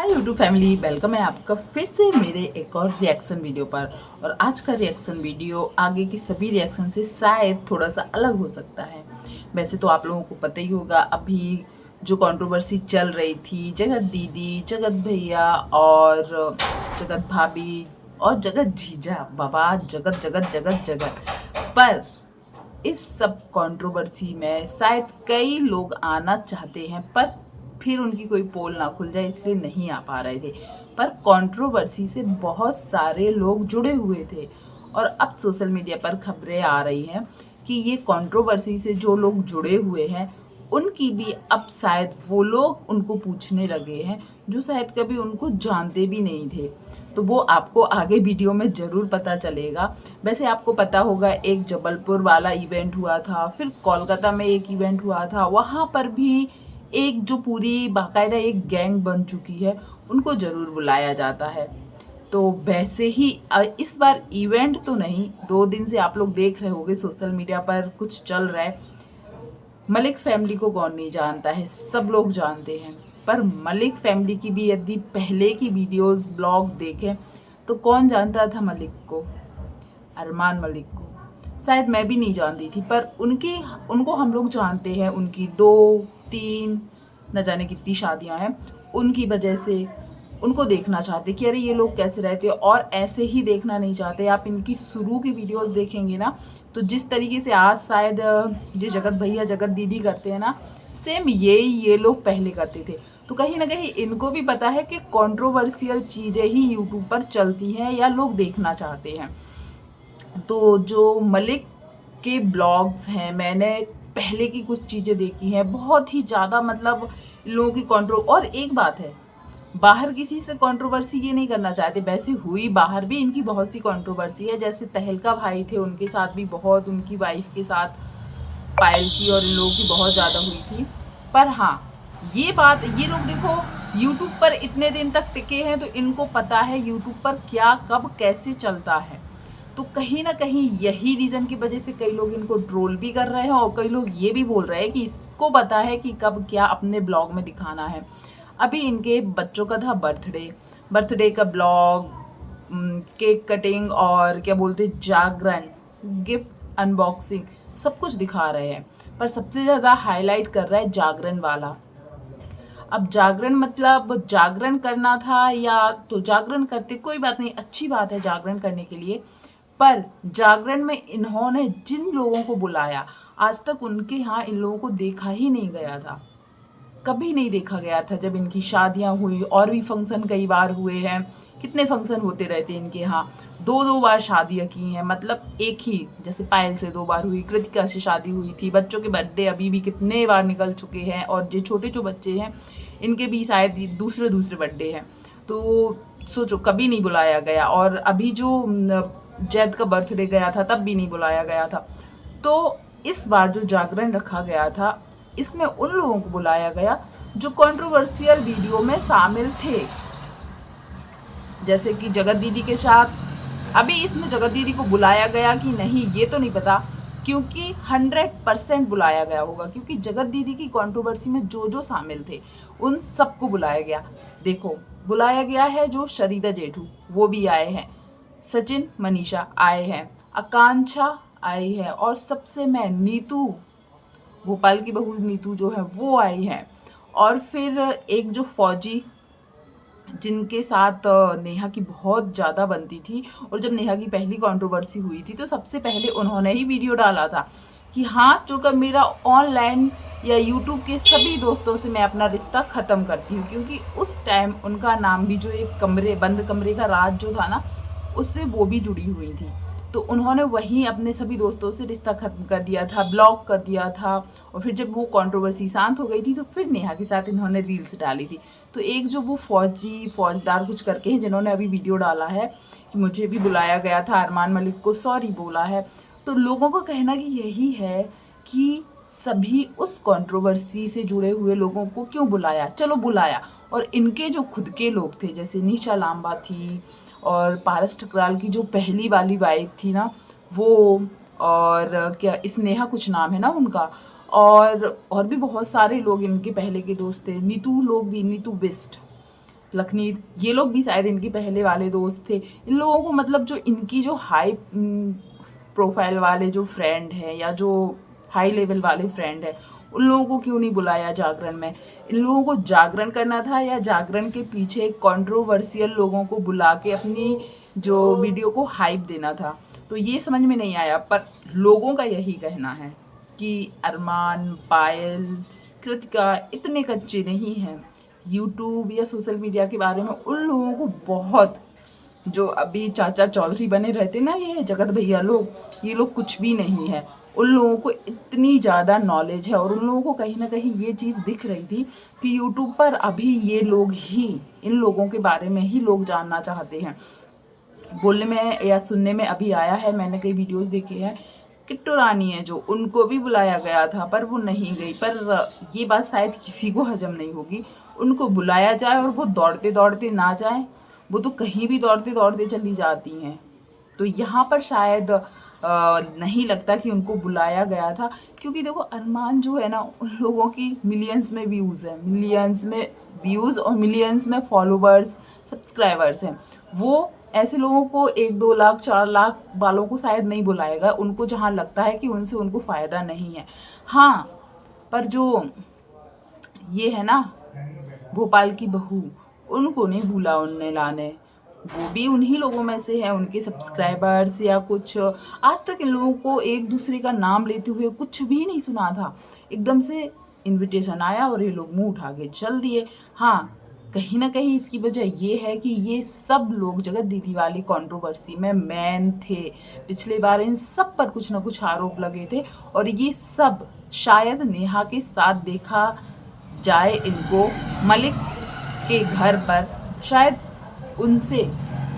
Hi YouTube family, welcome है आपका फिर से मेरे एक और रिएक्शन वीडियो पर। और आज का रिएक्शन वीडियो आगे की सभी रिएक्शन से शायद थोड़ा सा अलग हो सकता है। वैसे तो आप लोगों को पता ही होगा, अभी जो कंट्रोवर्सी चल रही थी जगत दीदी, जगत भैया और जगत भाभी और जगत जीजा, बाबा जगत जगत जगत जगत। पर इस सब कंट्रोवर्सी में शायद कई लोग आना चाहते हैं, पर फिर उनकी कोई पोल ना खुल जाए इसलिए नहीं आ पा रहे थे। पर कंट्रोवर्सी से बहुत सारे लोग जुड़े हुए थे और अब सोशल मीडिया पर खबरें आ रही हैं कि ये कंट्रोवर्सी से जो लोग जुड़े हुए हैं उनकी भी अब शायद वो लोग उनको पूछने लगे हैं जो शायद कभी उनको जानते भी नहीं थे। तो वो आपको आगे वीडियो में ज़रूर पता चलेगा। वैसे आपको पता होगा, एक जबलपुर वाला इवेंट हुआ था, फिर कोलकाता में एक इवेंट हुआ था, वहाँ पर भी एक जो पूरी बाकायदा एक गैंग बन चुकी है उनको ज़रूर बुलाया जाता है। तो वैसे ही इस बार इवेंट तो नहीं, 2 दिन से आप लोग देख रहे होंगे सोशल मीडिया पर कुछ चल रहा है। मलिक फैमिली को कौन नहीं जानता है, सब लोग जानते हैं। पर मलिक फैमिली की भी यदि पहले की वीडियोस ब्लॉग देखें तो कौन जानता था मलिक को, अरमान मलिक को। शायद मैं भी नहीं जानती थी, पर उनको हम लोग जानते हैं। उनकी 2-3 न जाने कितनी शादियां हैं, उनकी वजह से उनको देखना चाहते कि अरे ये लोग कैसे रहते हैं। और ऐसे ही देखना नहीं चाहते, आप इनकी शुरू की वीडियोस देखेंगे ना तो जिस तरीके से आज शायद ये जगत भैया जगत दीदी करते हैं ना, सेम ये लोग पहले करते थे। तो कहीं ना कहीं इनको भी पता है कि कंट्रोवर्शियल चीज़ें ही यूट्यूब पर चलती हैं या लोग देखना चाहते हैं। तो जो मलिक के ब्लॉग्स हैं, मैंने पहले की कुछ चीज़ें देखी हैं, बहुत ही ज़्यादा मतलब लोगों की और एक बात है, बाहर किसी से कंट्रोवर्सी ये नहीं करना चाहते। वैसे हुई बाहर भी इनकी बहुत सी कंट्रोवर्सी है, जैसे तहलका भाई थे उनके साथ भी बहुत, उनकी वाइफ के साथ पायल की और इन लोगों की बहुत ज़्यादा हुई थी। पर हाँ, ये बात, ये लोग देखो यूट्यूब पर इतने दिन तक टिके हैं तो इनको पता है यूट्यूब पर क्या कब कैसे चलता है। तो कहीं ना कहीं यही रीज़न की वजह से कई लोग इनको ट्रोल भी कर रहे हैं और कई लोग ये भी बोल रहे हैं कि इसको पता है कि कब क्या अपने ब्लॉग में दिखाना है। अभी इनके बच्चों का था बर्थडे का ब्लॉग, केक कटिंग और क्या बोलते जागरण, गिफ्ट अनबॉक्सिंग, सब कुछ दिखा रहे हैं। पर सबसे ज़्यादा हाईलाइट कर रहा है जागरण वाला। अब जागरण मतलब जागरण करना था या तो जागरण करते, कोई बात नहीं, अच्छी बात है जागरण करने के लिए। पर जागरण में इन्होंने जिन लोगों को बुलाया, आज तक उनके यहाँ इन लोगों को देखा ही नहीं गया था, कभी नहीं देखा गया था। जब इनकी शादियां हुई और भी फंक्शन कई बार हुए हैं, कितने फंक्शन होते रहते हैं इनके यहाँ, 2-2 बार शादियां की हैं। मतलब एक ही, जैसे पायल से 2 बार हुई, कृतिका से शादी हुई थी, बच्चों के बर्थडे अभी भी कितने बार निकल चुके हैं। और जो छोटे जो बच्चे हैं इनके भी शायद दूसरे दूसरे बर्थडे हैं। तो सोचो, कभी नहीं बुलाया गया। और अभी जो जैद का बर्थडे गया था तब भी नहीं बुलाया गया था। तो इस बार जो जागरण रखा गया था, इसमें उन लोगों को बुलाया गया जो कंट्रोवर्शियल वीडियो में शामिल थे, जैसे कि जगत दीदी के साथ। अभी इसमें जगत दीदी को बुलाया गया कि नहीं ये तो नहीं पता, क्योंकि 100% बुलाया गया होगा, क्योंकि जगत दीदी की कंट्रोवर्सी में जो जो शामिल थे उन सबको बुलाया गया। देखो, बुलाया गया है जो शरीदा जेठू, वो भी आए हैं, सचिन मनीषा आए हैं, आकांक्षा आई है, और सबसे मैं नीतू, भोपाल की बहू नीतू जो है वो आई है। और फिर एक जो फौजी, जिनके साथ नेहा की बहुत ज़्यादा बनती थी, और जब नेहा की पहली कंट्रोवर्सी हुई थी तो सबसे पहले उन्होंने ही वीडियो डाला था कि हाँ, जो कब मेरा ऑनलाइन या यूट्यूब के सभी दोस्तों से मैं अपना रिश्ता ख़त्म करती हूँ, क्योंकि उस टाइम उनका नाम भी जो एक बंद कमरे का राज जो था ना, उससे वो भी जुड़ी हुई थी। तो उन्होंने वहीं अपने सभी दोस्तों से रिश्ता खत्म कर दिया था, ब्लॉक कर दिया था। और फिर जब वो कंट्रोवर्सी शांत हो गई थी तो फिर नेहा के साथ इन्होंने रील्स डाली थी। तो एक जो वो फौजदार कुछ करके हैं, जिन्होंने अभी वीडियो डाला है कि मुझे भी बुलाया गया था, अरमान मलिक को सॉरी बोला है। तो लोगों का कहना कि यही है कि सभी उस कंट्रोवर्सी से जुड़े हुए लोगों को क्यों बुलाया, चलो बुलाया। और इनके जो खुद के लोग थे, जैसे निशा लांबा थी और पारस ठकराल की जो पहली वाली वाइफ थी ना वो, और क्या स्नेहा कुछ नाम है ना उनका, और भी बहुत सारे लोग इनके पहले के दोस्त थे, नीतू लोग भी, नीतू बिस्ट, लखनीत, ये लोग भी शायद इनके पहले वाले दोस्त थे। इन लोगों को मतलब जो इनकी जो हाई प्रोफाइल वाले जो फ्रेंड हैं या जो हाई लेवल वाले फ्रेंड हैं, उन लोगों को क्यों नहीं बुलाया जागरण में? इन लोगों को जागरण करना था या जागरण के पीछे कंट्रोवर्शियल लोगों को बुला के अपनी जो वीडियो को हाइप देना था? तो ये समझ में नहीं आया। पर लोगों का यही कहना है कि अरमान, पायल, कृतिका इतने कच्चे नहीं हैं। यूट्यूब या सोशल मीडिया के बारे में उन लोगों को बहुत, जो अभी चाचा चौधरी बने रहते ना, ये जगत भैया लोग, ये लोग कुछ भी नहीं है। उन लोगों को इतनी ज़्यादा नॉलेज है और उन लोगों को कहीं ना कहीं ये चीज़ दिख रही थी कि यूट्यूब पर अभी ये लोग ही, इन लोगों के बारे में ही लोग जानना चाहते हैं। बोलने में या सुनने में अभी आया है, मैंने कई वीडियोस देखे हैं, किट्टू रानी है जो, उनको भी बुलाया गया था पर वो नहीं गई। पर ये बात शायद किसी को हजम नहीं होगी, उनको बुलाया जाए और वो दौड़ते दौड़ते ना जाए। वो तो कहीं भी दौड़ते दौड़ते चली जाती हैं। तो यहाँ पर शायद नहीं लगता कि उनको बुलाया गया था, क्योंकि देखो अरमान जो है ना, उन लोगों की मिलियंस में व्यूज़ है, मिलियंस में व्यूज़ और मिलियंस में फॉलोवर्स, सब्सक्राइबर्स हैं। वो ऐसे लोगों को 1-2 लाख 4 लाख वालों को शायद नहीं बुलाएगा, उनको जहाँ लगता है कि उनसे उनको फ़ायदा नहीं है। हाँ, पर जो ये है ना भोपाल की बहू, उनको नहीं भूला उनने लाने। वो भी उन्हीं लोगों में से है, उनके सब्सक्राइबर्स या कुछ। आज तक इन लोगों को एक दूसरे का नाम लेते हुए कुछ भी नहीं सुना था। एकदम से इनविटेशन आया और ये लोग मुंह उठा के चल दिए। हाँ, कहीं ना कहीं इसकी वजह ये है कि ये सब लोग जगत दीदी वाली कंट्रोवर्सी में मैन थे। पिछले बार इन सब पर कुछ ना कुछ आरोप लगे थे और ये सब शायद नेहा के साथ देखा जाए इनको मलिक के घर पर, शायद उनसे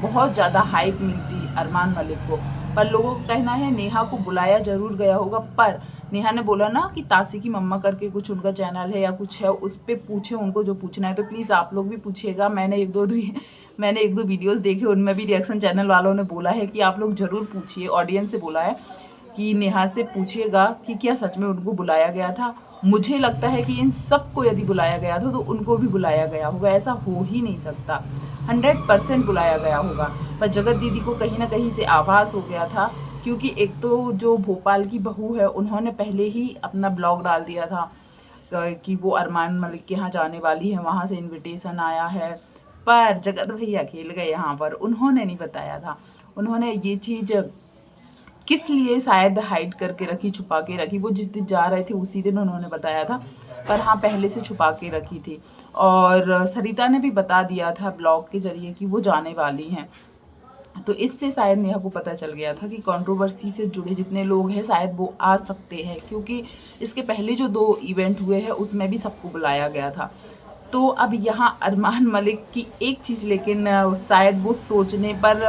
बहुत ज़्यादा हाइप मिलती अरमान मलिक को। पर लोगों का कहना है नेहा को बुलाया जरूर गया होगा। पर नेहा ने बोला ना कि तासी की मम्मा करके कुछ उनका चैनल है या कुछ है, उस पर पूछे उनको जो पूछना है। तो प्लीज़ आप लोग भी पूछिएगा। मैंने एक दो वीडियोस देखे, उनमें भी रिएक्शन चैनल वालों ने बोला है कि आप लोग ज़रूर पूछिए। ऑडियंस से बोला है कि नेहा से पूछिएगा कि क्या सच में उनको बुलाया गया था। मुझे लगता है कि इन सबको यदि बुलाया गया था तो उनको भी बुलाया गया होगा, ऐसा हो ही नहीं सकता। 100% बुलाया गया होगा। पर जगत दीदी को कहीं ना कहीं से आभास हो गया था, क्योंकि एक तो जो भोपाल की बहू है, उन्होंने पहले ही अपना ब्लॉग डाल दिया था कि वो अरमान मलिक के यहाँ जाने वाली है, वहाँ से इनविटेशन आया है। पर जगत भैया खेल गए यहाँ पर, उन्होंने नहीं बताया था। उन्होंने ये चीज़ किस लिए शायद हाइड करके रखी, छुपा के रखी। वो जिस दिन जा रहे थे उसी दिन उन्होंने बताया था, पर हाँ पहले से छुपा के रखी थी। और सरिता ने भी बता दिया था ब्लॉग के जरिए कि वो जाने वाली हैं। तो इससे शायद नेहा को पता चल गया था कि कंट्रोवर्सी से जुड़े जितने लोग हैं शायद वो आ सकते हैं, क्योंकि इसके पहले जो 2 इवेंट हुए हैं उसमें भी सबको बुलाया गया था। तो अब यहाँ अरमान मलिक की एक चीज़, लेकिन शायद वो सोचने पर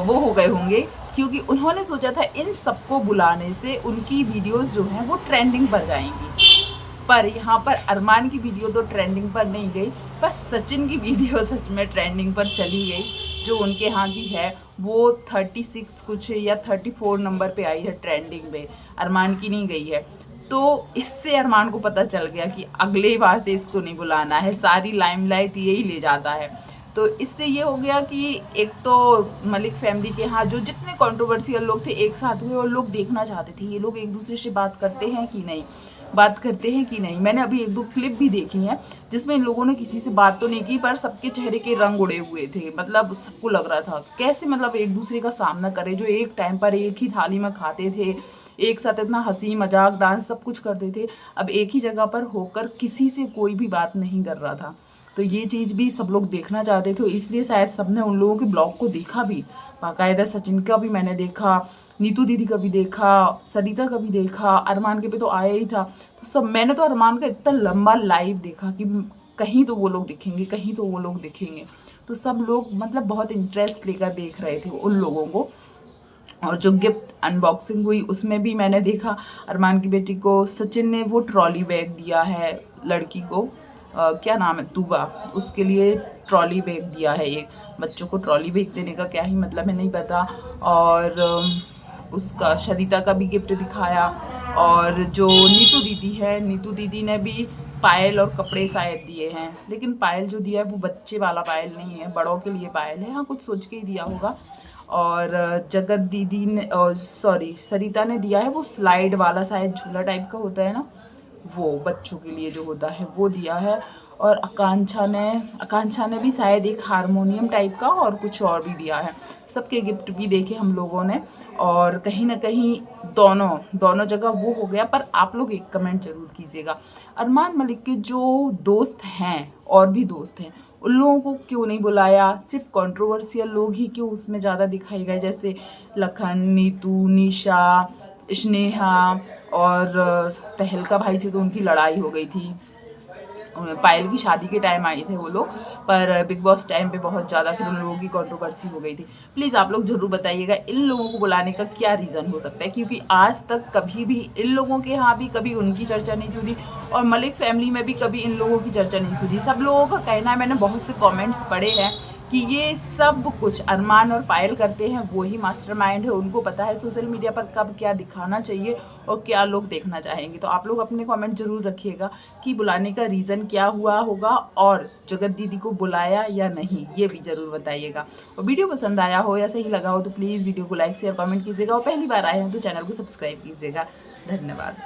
वो हो गए होंगे, क्योंकि उन्होंने सोचा था इन सबको बुलाने से उनकी वीडियोस जो हैं वो ट्रेंडिंग पर जाएंगी। पर यहाँ पर अरमान की वीडियो तो ट्रेंडिंग पर नहीं गई, पर सचिन की वीडियो सच में ट्रेंडिंग पर चली गई। जो उनके यहाँ की है वो 36 कुछ या 34 नंबर पे आई है ट्रेंडिंग में, अरमान की नहीं गई है। तो इससे अरमान को पता चल गया कि अगले बार से इसको नहीं बुलाना है, सारी लाइमलाइट यही ले जाता है। तो इससे ये हो गया कि एक तो मलिक फैमिली के यहाँ जो जितने कंट्रोवर्शियल लोग थे एक साथ हुए और लोग देखना चाहते थे ये लोग एक दूसरे से बात करते हैं कि नहीं। मैंने अभी 1-2 क्लिप भी देखी हैं जिसमें इन लोगों ने किसी से बात तो नहीं की, पर सबके चेहरे के रंग उड़े हुए थे। मतलब सबको लग रहा था कैसे मतलब एक दूसरे का सामना करे, जो एक टाइम पर एक ही थाली में खाते थे, एक साथ इतना हंसी मजाक डांस सब कुछ करते थे, अब एक ही जगह पर होकर किसी से कोई भी बात नहीं कर रहा था। तो ये चीज़ भी सब लोग देखना चाहते थे, इसलिए शायद सबने उन लोगों के ब्लॉग को देखा भी बाकायदा। सचिन का भी मैंने देखा, नीतू दीदी का भी देखा, सरिता का भी देखा, अरमान के पे तो आया ही था। तो सब मैंने तो अरमान का इतना लंबा लाइव देखा कि कहीं तो वो लोग दिखेंगे। तो सब लोग मतलब बहुत इंटरेस्ट लेकर देख रहे थे उन लोगों को। और जो गिफ्ट अनबॉक्सिंग हुई उसमें भी मैंने देखा अरमान की बेटी को सचिन ने वो ट्रॉली बैग दिया है लड़की को, क्या नाम है, तूबा, उसके लिए ट्रॉली बैग दिया है। एक बच्चों को ट्रॉली बैग देने का क्या ही मतलब है नहीं पता। और उसका सरिता का भी गिफ्ट दिखाया। और जो नीतू दीदी है, नीतू दीदी ने भी पायल और कपड़े शायद दिए हैं, लेकिन पायल जो दिया है वो बच्चे वाला पायल नहीं है, बड़ों के लिए पायल है। हाँ, कुछ सोच के ही दिया होगा। और जगत दीदी ने, सॉरी सरिता ने दिया है वो स्लाइड वाला, शायद झूला टाइप का होता है ना, वो बच्चों के लिए जो होता है वो दिया है। और आकांक्षा ने भी शायद एक हारमोनियम टाइप का और कुछ और भी दिया है। सबके गिफ्ट भी देखे हम लोगों ने, और कहीं ना कहीं दोनों जगह वो हो गया। पर आप लोग एक कमेंट जरूर कीजिएगा, अरमान मलिक के जो दोस्त हैं और भी दोस्त हैं, उन लोगों को क्यों नहीं बुलाया? सिर्फ कंट्रोवर्शियल लोग ही क्यों उसमें ज़्यादा दिखाई गए, जैसे लखन, नीतू, निशा, स्नेहा, और तहलका भाई से तो उनकी लड़ाई हो गई थी। पायल की शादी के टाइम आए थे वो लोग, पर बिग बॉस टाइम पे बहुत ज़्यादा फिर उन लोगों की कंट्रोवर्सी हो गई थी। प्लीज़ आप लोग ज़रूर बताइएगा इन लोगों को बुलाने का क्या रीज़न हो सकता है, क्योंकि आज तक कभी भी इन लोगों के यहाँ भी कभी उनकी चर्चा नहीं सुनी, और मलिक फैमिली में भी कभी इन लोगों की चर्चा नहीं सुनी। सब लोगों का कहना है, मैंने बहुत से कॉमेंट्स पढ़े हैं कि ये सब कुछ अरमान और पायल करते हैं, वो ही मास्टरमाइंड है, उनको पता है सोशल मीडिया पर कब क्या दिखाना चाहिए और क्या लोग देखना चाहेंगे। तो आप लोग अपने कमेंट जरूर रखिएगा कि बुलाने का रीज़न क्या हुआ होगा, और जगत दीदी को बुलाया या नहीं, ये भी ज़रूर बताइएगा। और वीडियो पसंद आया हो या सही लगा हो तो प्लीज़ वीडियो को लाइक शेयर कमेंट कीजिएगा, और पहली बार आए हैं तो चैनल को सब्सक्राइब कीजिएगा। धन्यवाद।